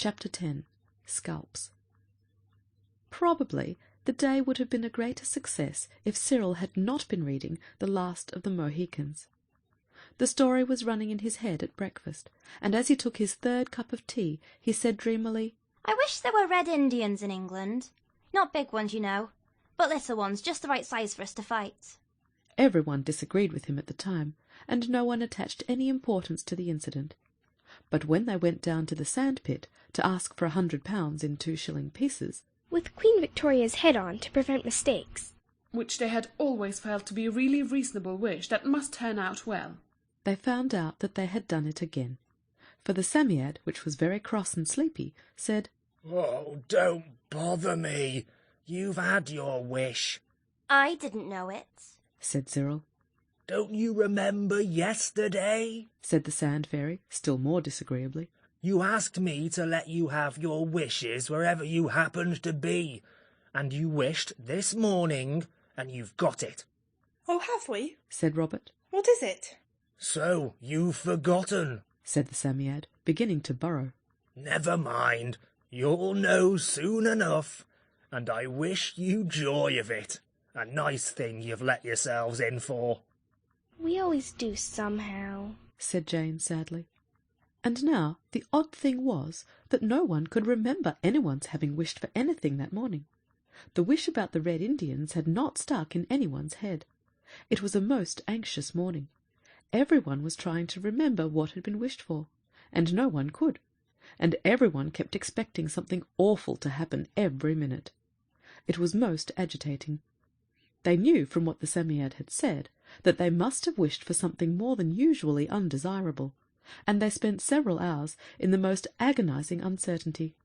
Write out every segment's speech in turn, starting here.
Chapter 10. Scalps. Probably the day would have been a greater success if Cyril had not been reading The Last of the Mohicans. The story was running in his head at breakfast, and as he took his third cup of tea, he said dreamily, "I wish there were red Indians in England. Not big ones, you know, but little ones, just the right size for us to fight." Everyone disagreed with him at the time, and no one attached any importance to the incident. But when they went down to the sand-pit to ask for £100 in 2-shilling pieces, with Queen Victoria's head on to prevent mistakes, which they had always felt to be a really reasonable wish that must turn out well, they found out that they had done it again. For the Psammead, which was very cross and sleepy, said, "Oh, don't bother me. You've had your wish." "I didn't know it," said Cyril. "Don't you remember yesterday?" said the Sand Fairy, still more disagreeably. "You asked me to let you have your wishes wherever you happened to be, and you wished this morning, and you've got it." "Oh, have we?" said Robert. "What is it?" "So you've forgotten," said the Psammead, beginning to burrow. "Never mind, you'll know soon enough, and I wish you joy of it. A nice thing you've let yourselves in for." "We always do somehow," said Jane sadly. And now the odd thing was that no one could remember anyone's having wished for anything that morning. The wish about the Red Indians had not stuck in anyone's head. It was a most anxious morning. Everyone was trying to remember what had been wished for, and no one could, and everyone kept expecting something awful to happen every minute. It was most agitating. They knew from what the Psammead had said that they must have wished for something more than usually undesirable, and they spent several hours in the most agonizing uncertainty.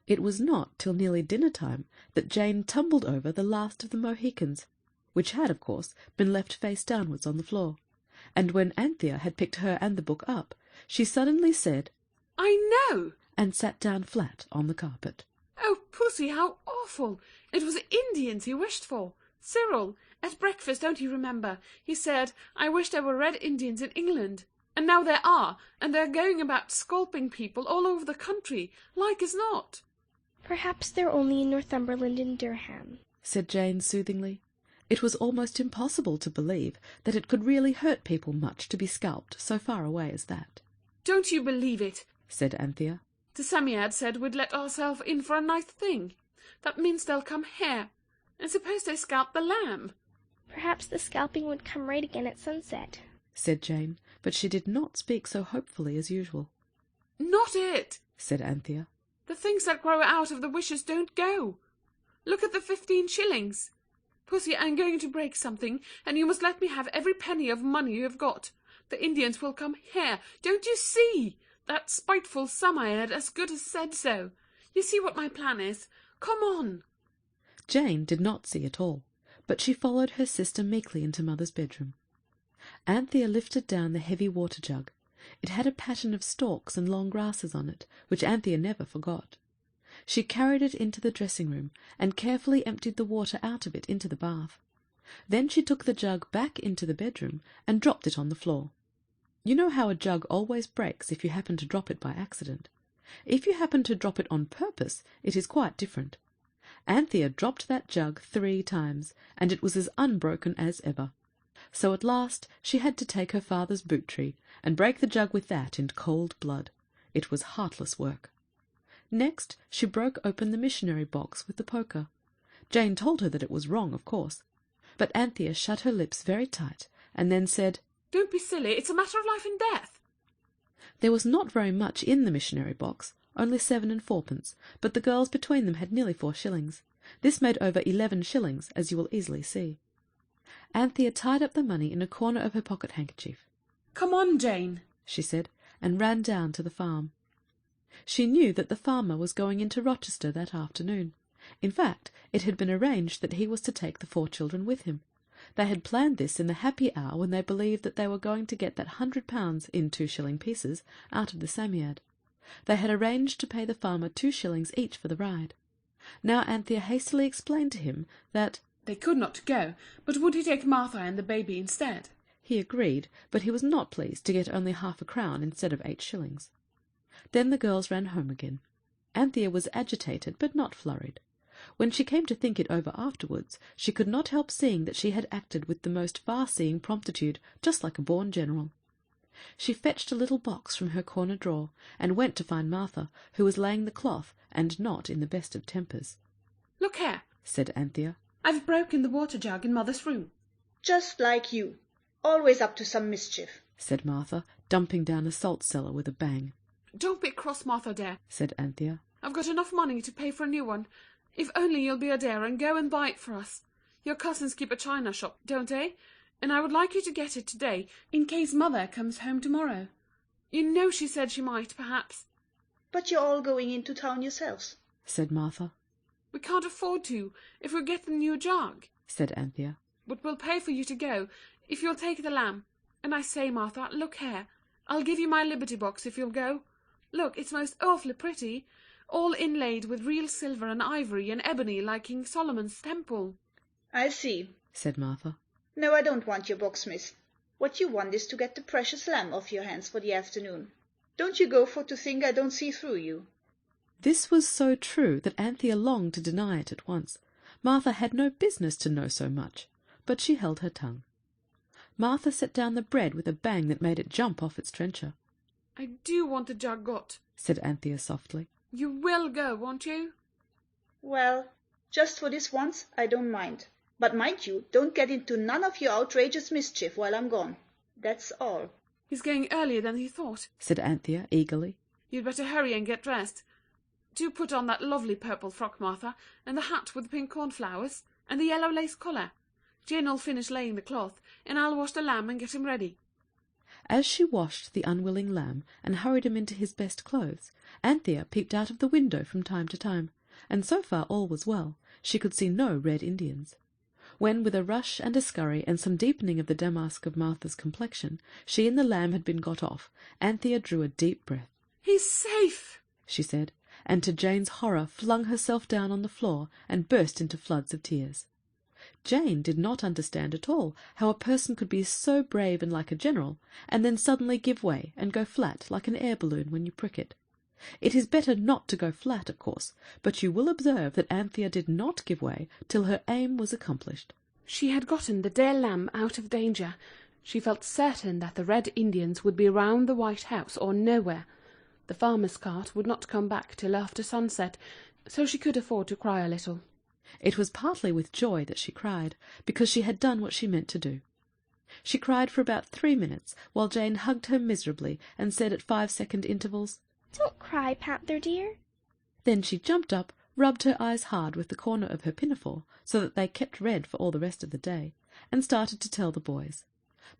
It was not till nearly dinner-time that Jane tumbled over The Last of the Mohicans, which had, of course, been left face downwards on the floor, and when Anthea had picked her and the book up, she suddenly said, "I know!" and sat down flat on the carpet. "Oh, Pussy, how awful! It was Indians he wished for. Cyril, at breakfast, don't you remember? He said, 'I wish there were red Indians in England.' And now there are, and they're going about scalping people all over the country, like as not." "Perhaps they're only in Northumberland and Durham," said Jane soothingly. It was almost impossible to believe that it could really hurt people much to be scalped so far away as that. "Don't you believe it," said Anthea. "The Psammead said we'd let ourselves in for a nice thing. That means they'll come here. And suppose they scalp the lamb?" "Perhaps the scalping would come right again at sunset," said Jane, but she did not speak so hopefully as usual. "Not it," said Anthea. "The things that grow out of the wishes don't go. Look at the 15 shillings. Pussy, I'm going to break something, and you must let me have every penny of money you have got. The Indians will come here. Don't you see? That spiteful Psammead as good as said so. You see what my plan is. Come on." Jane did not see at all, but she followed her sister meekly into Mother's bedroom. Anthea lifted down the heavy water-jug. It had a pattern of stalks and long grasses on it, which Anthea never forgot. She carried it into the dressing-room, and carefully emptied the water out of it into the bath. Then she took the jug back into the bedroom, and dropped it on the floor. You know how a jug always breaks if you happen to drop it by accident. If you happen to drop it on purpose, it is quite different. Anthea dropped that jug 3 times, and it was as unbroken as ever. So at last she had to take her father's boot-tree, and break the jug with that in cold blood. It was heartless work. Next she broke open the missionary box with the poker. Jane told her that it was wrong, of course, but Anthea shut her lips very tight, and then said, "Don't be silly, it's a matter of life and death." There was not very much in the missionary box, only 7 and 4pence, but the girls between them had nearly 4 shillings. This made over 11 shillings, as you will easily see. Anthea tied up the money in a corner of her pocket-handkerchief. "Come on, Jane," she said, and ran down to the farm. She knew that the farmer was going into Rochester that afternoon. In fact, it had been arranged that he was to take the 4 children with him. They had planned this in the happy hour when they believed that they were going to get that £100 in 2-shilling pieces out of the Psammead. They had arranged to pay the farmer 2 shillings each for the ride. Now Anthea hastily explained to him that they could not go, but would he take Martha and the baby instead? He agreed, but he was not pleased to get only half a crown instead of 8 shillings. Then the girls ran home again. Anthea was agitated but not flurried. When she came to think it over afterwards, she could not help seeing that she had acted with the most far-seeing promptitude, just like a born general. She fetched a little box from her corner drawer, and went to find Martha, who was laying the cloth, and not in the best of tempers. "Look here," said Anthea. "I've broken the water jug in Mother's room." Just like you. Always up to some mischief. said Martha, dumping down a salt cellar with a bang. "Don't be cross, Martha, dear. said Anthea. I've got enough money to pay for a new one. If only you'll be a dear and go and buy it for us. Your cousins keep a china shop, don't they? And I would like you to get it today, in case Mother comes home tomorrow. You know she said she might, perhaps." But you're all going into town yourselves. said Martha. "We can't afford to, if we get the new jug. said Anthea. But we'll pay for you to go, if you'll take the lamb. And I say, Martha, look here. I'll give you my Liberty box if you'll go. Look, it's most awfully pretty, all inlaid with real silver and ivory and ebony like King Solomon's temple." I see, said Martha. No, I don't want your box, miss. What you want is to get the precious lamb off your hands for the afternoon. Don't you go for to think I don't see through you. This was so true that Anthea longed to deny it at once. Martha had no business to know so much, but she held her tongue. Martha set down the bread with a bang that made it jump off its trencher. "I do want the jug got," said Anthea softly. "You will go, won't you?" Well, just for this once, I don't mind. But mind you, don't get into none of your outrageous mischief while I'm gone. That's all. "He's going earlier than he thought," said Anthea eagerly. "You'd better hurry and get dressed. Do put on that lovely purple frock, Martha, and the hat with the pink cornflowers, and the yellow lace collar. Jane'll finish laying the cloth, and I'll wash the lamb and get him ready." As she washed the unwilling lamb and hurried him into his best clothes, Anthea peeped out of the window from time to time, and so far all was well. She could see no red Indians. When, with a rush and a scurry and some deepening of the damask of Martha's complexion, she and the lamb had been got off, Anthea drew a deep breath. "He's safe," she said, and to Jane's horror flung herself down on the floor and burst into floods of tears. Jane did not understand at all how a person could be so brave and like a general, and then suddenly give way and go flat like an air balloon when you prick it. It is better not to go flat, of course, but you will observe that Anthea did not give way till her aim was accomplished. She had gotten the dear lamb out of danger. She felt certain that the Red Indians would be round the White House or nowhere. The farmer's cart would not come back till after sunset, so she could afford to cry a little. It was partly with joy that she cried, because she had done what she meant to do. She cried for about 3 minutes, while Jane hugged her miserably and said at 5-second intervals, "Don't cry, Panther dear." Then she jumped up, rubbed her eyes hard with the corner of her pinafore, so that they kept red for all the rest of the day, and started to tell the boys.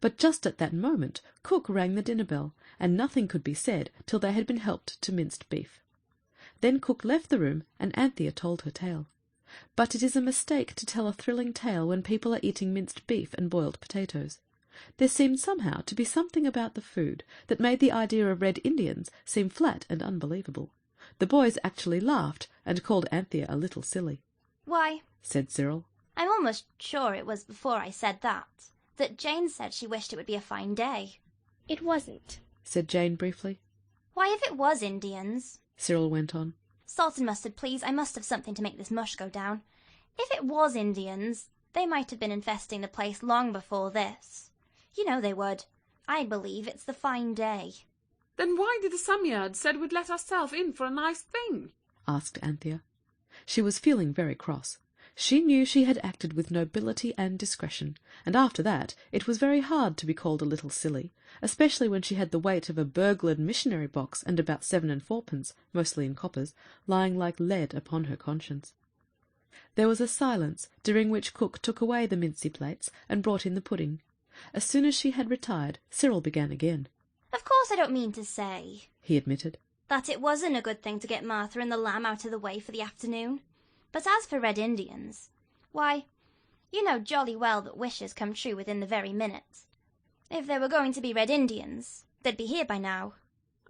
But just at that moment Cook rang the dinner bell, and nothing could be said till they had been helped to minced beef. Then Cook left the room, and Anthea told her tale. But it is a mistake to tell a thrilling tale when people are eating minced beef and boiled potatoes. There seemed somehow to be something about the food that made the idea of Red Indians seem flat and unbelievable. The boys actually laughed and called Anthea a little silly. "Why," said Cyril. "I'm almost sure it was before I said that Jane said she wished it would be a fine day." It wasn't, said Jane briefly. "Why, if it was Indians—" Cyril went on. "Salt and mustard, please. I must have something to make this mush go down. If it was Indians, they might have been infesting the place long before this. You know they would. I believe it's the fine day." "Then why did the Samyard said we'd let ourselves in for a nice thing?" asked Anthea. She was feeling very cross. She knew she had acted with nobility and discretion, and after that it was very hard to be called a little silly, especially when she had the weight of a burglared missionary box and about 7 and 4pence, mostly in coppers, lying like lead upon her conscience. There was a silence, during which Cook took away the mincy plates and brought in the pudding. As soon as she had retired, Cyril began again. "Of course I don't mean to say," he admitted, "that it wasn't a good thing to get Martha and the lamb out of the way for the afternoon. But as for Red Indians, why, you know jolly well that wishes come true within the very minute. If there were going to be Red Indians, they'd be here by now."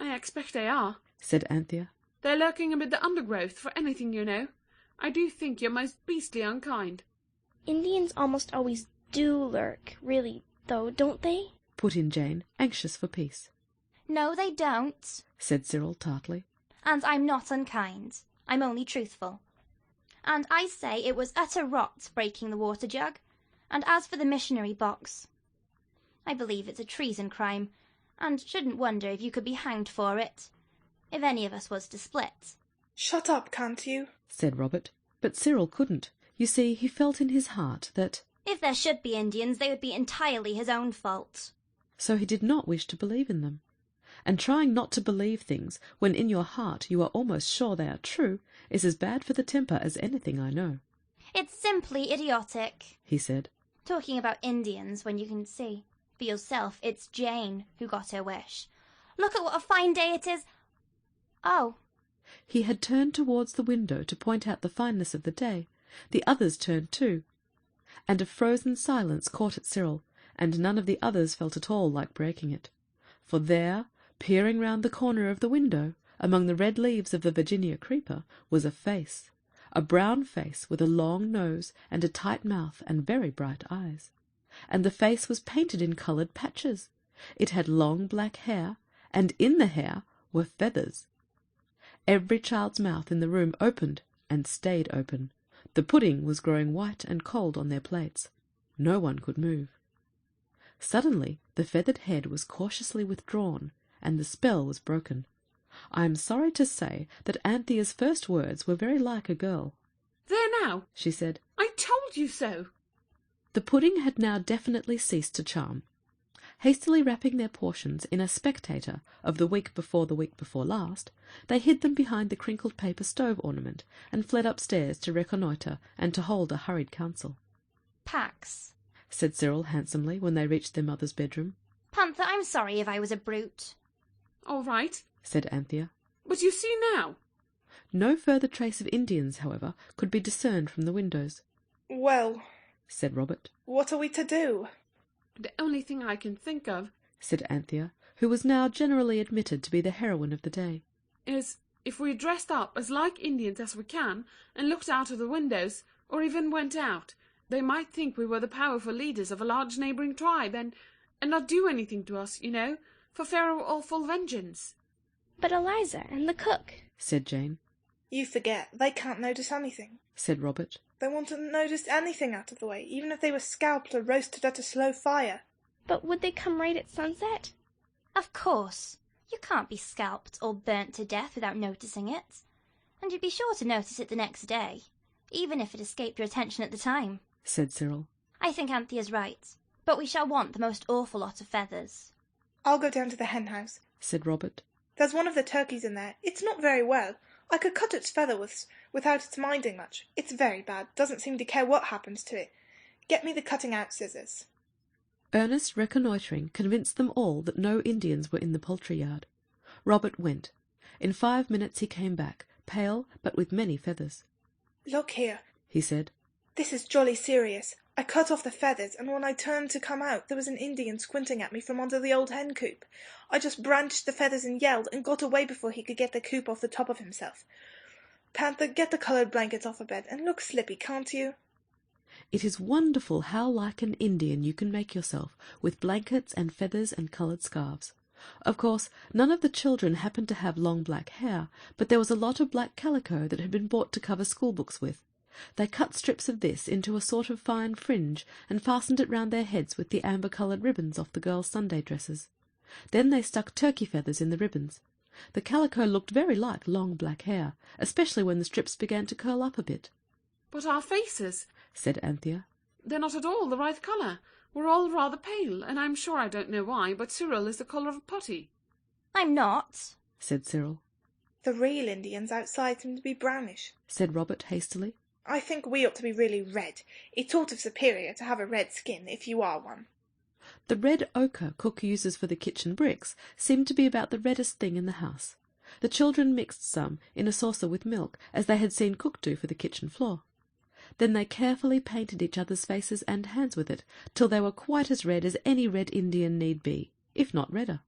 "I expect they are," said Anthea. "They're lurking amid the undergrowth, for anything you know. I do think you're most beastly unkind." Indians almost always do lurk, really, though, don't they? put in Jane, anxious for peace. "No, they don't," said Cyril tartly. And I'm not unkind. I'm only truthful. And I say it was utter rot breaking the water jug. And as for the missionary box, I believe it's a treason crime, and shouldn't wonder if you could be hanged for it, if any of us was to split. Shut up, can't you? said Robert. But Cyril couldn't. You see, he felt in his heart that if there should be Indians, they would be entirely his own fault. So he did not wish to believe in them. And trying not to believe things when in your heart you are almost sure they are true is as bad for the temper as anything I know. It's simply idiotic, he said. Talking about Indians when you can see for yourself it's Jane who got her wish. Look at what a fine day it is. Oh. He had turned towards the window to point out the fineness of the day. The others turned too. And a frozen silence caught at Cyril, and none of the others felt at all like breaking it. For there, peering round the corner of the window, among the red leaves of the Virginia creeper, was a face. A brown face with a long nose and a tight mouth and very bright eyes. And the face was painted in coloured patches. It had long black hair, and in the hair were feathers. Every child's mouth in the room opened and stayed open. The pudding was growing white and cold on their plates. No one could move. Suddenly the feathered head was cautiously withdrawn, and the spell was broken. I am sorry to say that Anthea's first words were very like a girl. "There now," she said. "I told you so." The pudding had now definitely ceased to charm. Hastily wrapping their portions in a spectator of the week before last, they hid them behind the crinkled paper stove ornament and fled upstairs to reconnoitre and to hold a hurried council. Pax, said Cyril handsomely when they reached their mother's bedroom. Panther, I'm sorry if I was a brute. "All right," said Anthea. "But you see now." No further trace of Indians, however, could be discerned from the windows. "Well," said Robert. "what are we to do?" "The only thing I can think of," said Anthea, who was now generally admitted to be the heroine of the day, "is if we dressed up as like Indians as we can, and looked out of the windows, or even went out, they might think we were the powerful leaders of a large neighbouring tribe, and not do anything to us, you know, for fear of awful vengeance." "But Eliza and the cook," said Jane. "You forget, they can't notice anything," said Robert. "They wouldn't notice anything out of the way, even if they were scalped or roasted at a slow fire." "But would they come right at sunset?" Of course. You can't be scalped or burnt to death without noticing it. And you'd be sure to notice it the next day, even if it escaped your attention at the time, said Cyril. I think Anthea's right, but we shall want the most awful lot of feathers. "I'll go down to the hen house," said Robert. "There's one of the turkeys in there. It's not very well. I could cut its feather without its minding much. It's very bad, doesn't seem to care what happens to it. Get me the cutting-out scissors." Earnest reconnoitring convinced them all that no Indians were in the poultry yard. Robert went. In 5 minutes he came back, pale but with many feathers. "Look here," he said. "This is jolly serious. I cut off the feathers, and when I turned to come out there was an Indian squinting at me from under the old hen coop. I just brandished the feathers and yelled, and got away before he could get the coop off the top of himself. Panther, get the coloured blankets off a bed, and look slippy, can't you?" It is wonderful how like an Indian you can make yourself, with blankets and feathers and coloured scarves. Of course, none of the children happened to have long black hair, but there was a lot of black calico that had been bought to cover schoolbooks with. They cut strips of this into a sort of fine fringe, and fastened it round their heads with the amber-coloured ribbons off the girls' Sunday dresses. Then they stuck turkey feathers in the ribbons. The calico looked very like long black hair, especially when the strips began to curl up a bit. "But our faces," said Anthea. "they're not at all the right colour. We're all rather pale, and I'm sure I don't know why, but Cyril is the colour of putty." I'm not, said Cyril. "The real Indians outside seem to be brownish," said Robert hastily. "I think we ought to be really red. It's sort of superior to have a red skin, if you are one." The red ochre cook uses for the kitchen bricks seemed to be about the reddest thing in the house. The children mixed some in a saucer with milk, as they had seen cook do for the kitchen floor. Then they carefully painted each other's faces and hands with it, till they were quite as red as any red Indian need be, if not redder.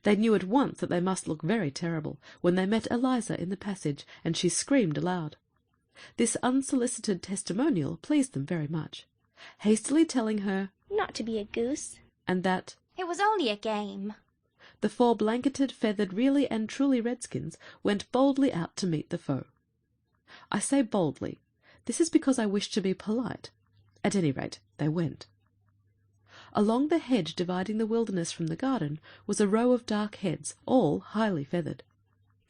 They knew at once that they must look very terrible when they met Eliza in the passage, and she screamed aloud. This unsolicited testimonial pleased them very much. Hastily telling her "Not to be a goose," and that it was only a game, the 4 blanketed, feathered, really and truly redskins went boldly out to meet the foe. I say boldly. This is because I wish to be polite. At any rate, they went. Along the hedge dividing the wilderness from the garden was a row of dark heads, all highly feathered.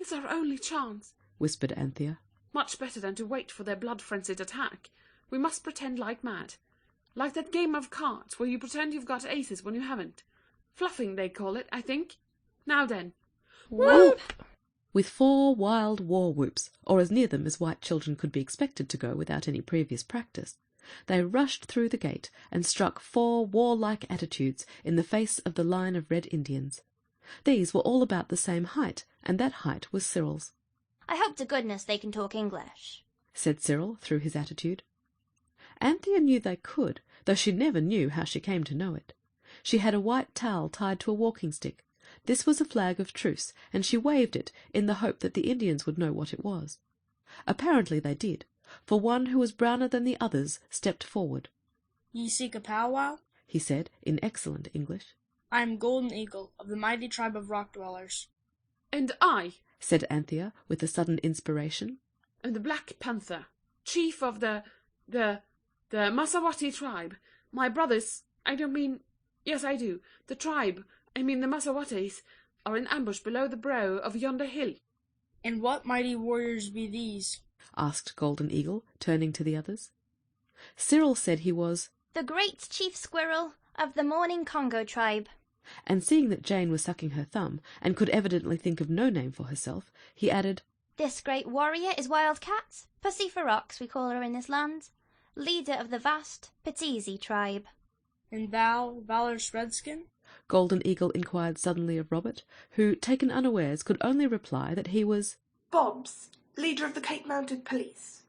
"It's our only chance," whispered Anthea. "Much better than to wait for their blood-frenzied attack. We must pretend like mad. Like that game of cards where you pretend you've got aces when you haven't. Fluffing, they call it, I think. Now then." Whoop! With 4 wild war whoops, or as near them as white children could be expected to go without any previous practice, they rushed through the gate and struck 4 warlike attitudes in the face of the line of red Indians. These were all about the same height, and that height was Cyril's. "I hope to goodness they can talk English," said Cyril through his attitude. Anthea knew they could, though she never knew how she came to know it. She had a white towel tied to a walking stick. This was a flag of truce, and she waved it in the hope that the Indians would know what it was. Apparently they did, for one who was browner than the others stepped forward. "Ye seek a powwow?" he said in excellent English. "I am Golden Eagle, of the mighty tribe of rock dwellers." "And I," said Anthea with a sudden inspiration, "am the Black Panther, chief of the Massawati tribe. My brothers, I don't mean, yes I do, the tribe, I mean the Massawatis, are in ambush below the brow of yonder hill." "And what mighty warriors be these?" asked Golden Eagle, turning to the others. Cyril said he was "The great chief squirrel of the Morning Congo tribe." And seeing that Jane was sucking her thumb, and could evidently think of no name for herself, he added, "This great warrior is Wild Cat, Pussy Ferox we call her in this land, leader of the vast Petezi tribe." "And thou, valorous redskin?" Golden Eagle inquired suddenly of Robert, who, taken unawares, could only reply that he was Bobs, leader of the Cape Mounted Police.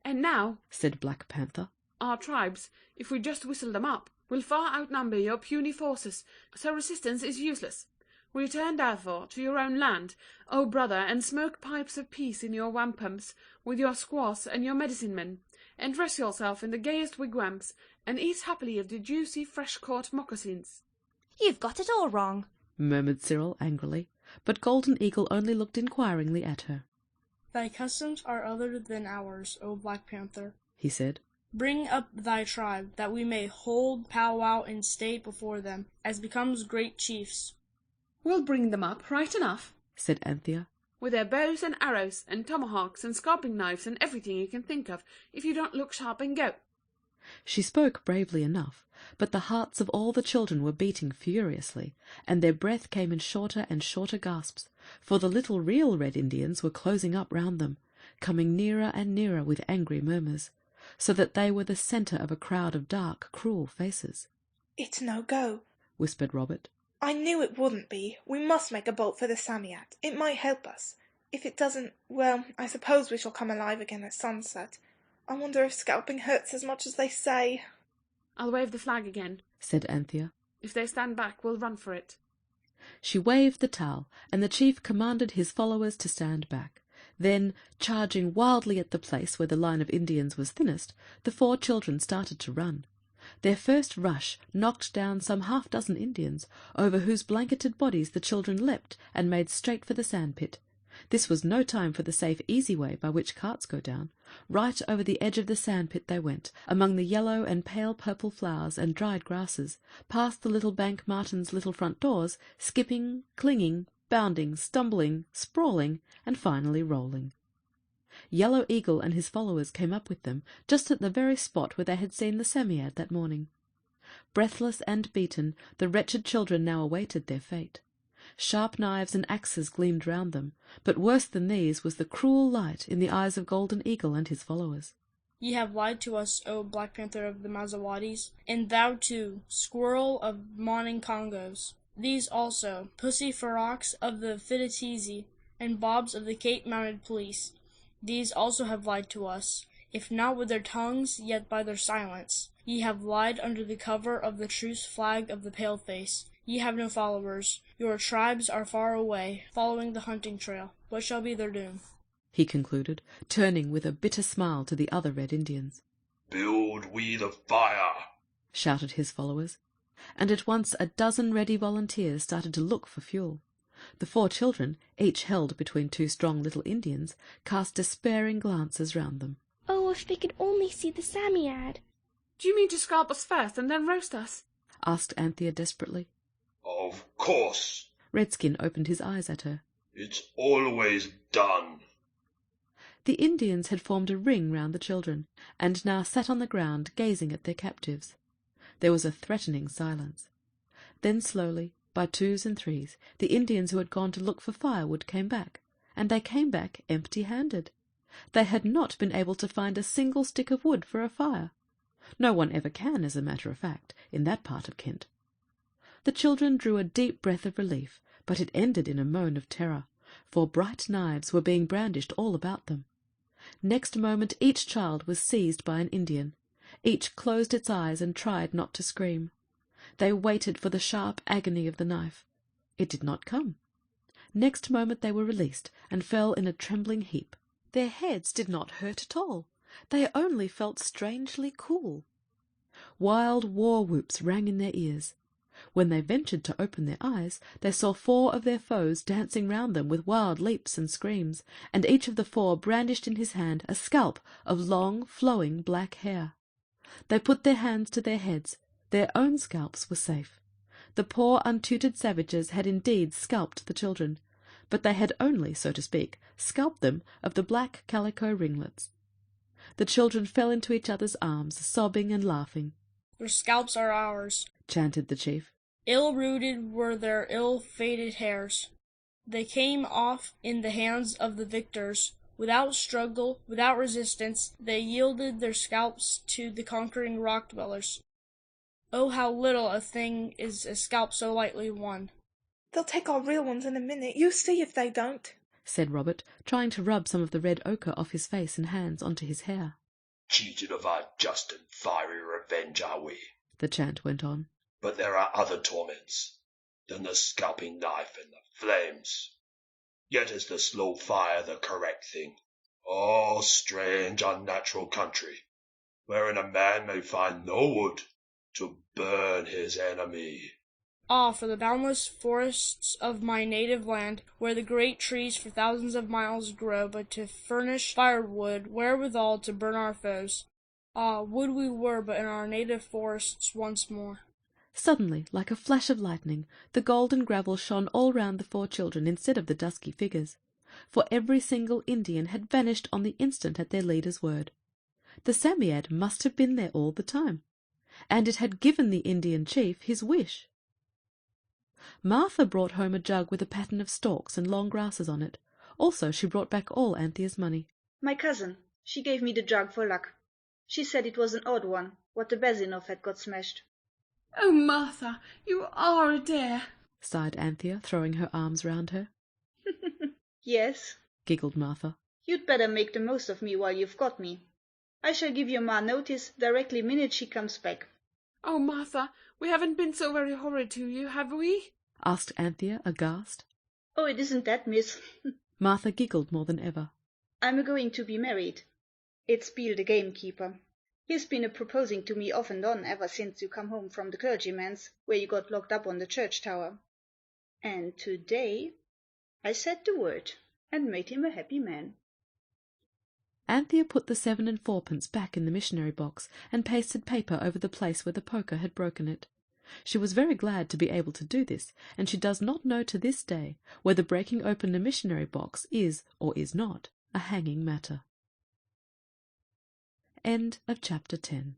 "And now," said Black Panther, "our tribes, if we just whistle them up, will far outnumber your puny forces, so resistance is useless. Return, therefore, to your own land, O brother, and smoke pipes of peace in your wampums, with your squaws and your medicine-men, and dress yourself in the gayest wigwams, and eat happily of the juicy fresh-caught moccasins." "You've got it all wrong," murmured Cyril angrily, but Golden Eagle only looked inquiringly at her. "Thy customs are other than ours, O Black Panther," he said. "Bring up thy tribe, that we may hold powwow in state before them, as becomes great chiefs." "We'll bring them up, right enough," said Anthea, "with their bows and arrows, and tomahawks and scalping knives and everything you can think of, if you don't look sharp and go." She spoke bravely enough, but the hearts of all the children were beating furiously, and their breath came in shorter and shorter gasps, for the little real Red Indians were closing up round them, coming nearer and nearer with angry murmurs, so that they were the centre of a crowd of dark, cruel faces. "It's no go," whispered Robert. "I knew it wouldn't be. We must make a bolt for the Samiat. It might help us. If it doesn't, well, I suppose we shall come alive again at sunset. I wonder if scalping hurts as much as they say." "I'll wave the flag again," said Anthea. "If they stand back, we'll run for it." She waved the towel, and the chief commanded his followers to stand back. Then, charging wildly at the place where the line of Indians was thinnest, the 4 children started to run. Their first rush knocked down some half-dozen Indians, over whose blanketed bodies the children leapt and made straight for the sand-pit. This was no time for the safe, easy way by which carts go down. Right over the edge of the sand-pit they went, among the yellow and pale purple flowers and dried grasses, past the little Bank Martin's little front doors, skipping, clinging, bounding, stumbling, sprawling, and finally rolling. Yellow Eagle and his followers came up with them, just at the very spot where they had seen the Samiad that morning. Breathless and beaten, the wretched children now awaited their fate. Sharp knives and axes gleamed round them, but worse than these was the cruel light in the eyes of Golden Eagle and his followers. "Ye have lied to us, O Black Panther of the Massawatis, and thou too, Squirrel of Morning Congos. These also, Pussy Ferox of the Fidetizi, and Bobs of the Cape Mounted Police, these also have lied to us, if not with their tongues, yet by their silence. Ye have lied under the cover of the truce flag of the paleface. Ye have no followers. Your tribes are far away, following the hunting trail. What shall be their doom?" he concluded, turning with a bitter smile to the other Red Indians. "Build we the fire," shouted his followers, and at once a dozen ready volunteers started to look for fuel. The 4 children, each held between 2 strong little Indians, cast despairing glances round them. Oh, if they could only see the Psammead! Do you mean to scalp us first and then roast us? Asked Anthea desperately. Of course. Redskin opened his eyes at her. It's always done. The Indians had formed a ring round the children, and now sat on the ground gazing at their captives. There was a threatening silence. Then slowly, by 2s and 3s, the Indians who had gone to look for firewood came back, and they came back empty-handed. They had not been able to find a single stick of wood for a fire. No one ever can, as a matter of fact, in that part of Kent. The children drew a deep breath of relief, but it ended in a moan of terror, for bright knives were being brandished all about them. Next moment each child was seized by an Indian. Each closed its eyes and tried not to scream. They waited for the sharp agony of the knife. It did not come. Next moment they were released, and fell in a trembling heap. Their heads did not hurt at all. They only felt strangely cool. Wild war whoops rang in their ears. When they ventured to open their eyes, they saw 4 of their foes dancing round them with wild leaps and screams, and each of the 4 brandished in his hand a scalp of long, flowing black hair. They put their hands to their heads. Their own scalps were safe. The poor untutored savages had indeed scalped the children, but they had only, so to speak, scalped them of the black calico ringlets. The children fell into each other's arms, sobbing and laughing. Their scalps are ours, chanted the chief. Ill-rooted were their ill-fated hairs. They came off in the hands of the victors. Without struggle, without resistance, they yielded their scalps to the conquering rock-dwellers. Oh, how little a thing is a scalp so lightly won. They'll take our real ones in a minute. You see if they don't, said Robert, trying to rub some of the red ochre off his face and hands onto his hair. Cheated of our just and fiery revenge are we, the chant went on. But there are other torments than the scalping knife and the flames. Yet is the slow fire the correct thing. Oh, strange, unnatural country, wherein a man may find no wood to burn his enemy. Ah, for the boundless forests of my native land, where the great trees for thousands of miles grow but to furnish firewood wherewithal to burn our foes. Ah, would we were but in our native forests once more. Suddenly, like a flash of lightning, the golden gravel shone all round the 4 children instead of the dusky figures, for every single Indian had vanished on the instant at their leader's word. The Psammead must have been there all the time, and it had given the Indian chief his wish. Martha brought home a jug with a pattern of stalks and long grasses on it. Also she brought back all Anthea's money. My cousin. She gave me the jug for luck. She said it was an odd one, what the Basinov had got smashed. Oh, Martha, you are a dear, sighed Anthea, throwing her arms round her. Yes, giggled Martha. You'd better make the most of me while you've got me. I shall give your ma notice directly minute she comes back. Oh, Martha, we haven't been so very horrid to you, have we? Asked Anthea, aghast. Oh, it isn't that, miss. Martha giggled more than ever. I'm a-going to be married. It's Beale the gamekeeper. He's been a-proposing to me off and on ever since you come home from the clergyman's, where you got locked up on the church tower. And today I said the word, and made him a happy man. Anthea put the 7 and 4pence back in the missionary box, and pasted paper over the place where the poker had broken it. She was very glad to be able to do this, and she does not know to this day whether breaking open a missionary box is, or is not, a hanging matter. End of chapter 10.